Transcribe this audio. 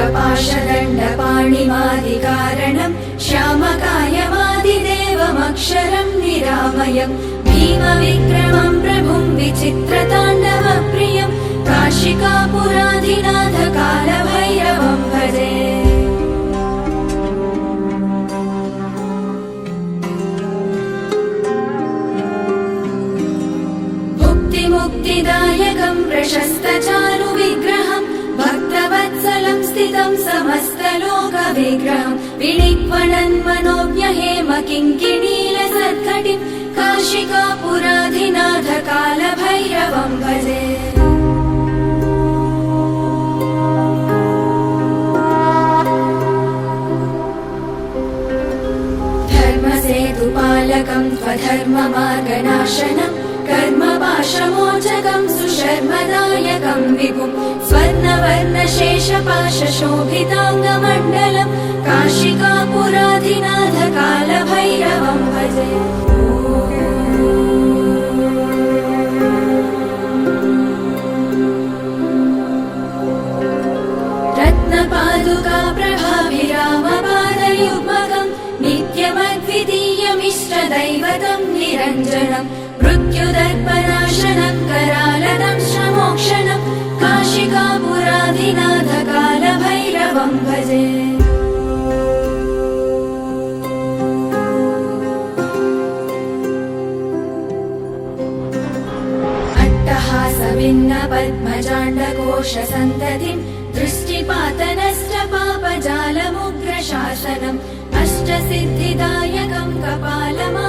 शङ्खपाशदण्डपाणिमादिकारणं श्यामकायमादिदेवमक्षरं निरामयं भीमविक्रमं प्रभुं विचित्रताण्डवप्रियं काशिकापुराधिनाथकालभैरवं भजे। मुक्तिदायकं प्रशस्तचारुविग्रहं भक्तवत्सलं स्थितं समस्तलोकविग्रहं विनिक्वणन् मनोज्ञहेम किङ्किणीलसत्कटिं काशिकापुराधिनाथकालभैरवं भजे। धर्मसेतुपालकं स्वधर्ममार्गनाशनं कर्मपाशमोचकं सुशर्मदायकं विभुं स्वर्णवर्णशेषपाशशोभिताङ्गमण्डलं काशिकापुराधिनाथकालभैरवं भजे। रत्नपादुका प्रभाभिरामपादयुग्मकं नित्यमद्वितीयमिष्टदैवतं निरञ्जनं मृत्युदर्पनाशनं करालदंशमोक्षणं काशिकापुराधिनाथकालभैरवं भजे। अट्टहासभिन्नपद्मजाण्डकोशसन्ततिं दृष्टिपातनष्टपापजालमुग्रशासनम् अष्टसिद्धिदायकं कपालमा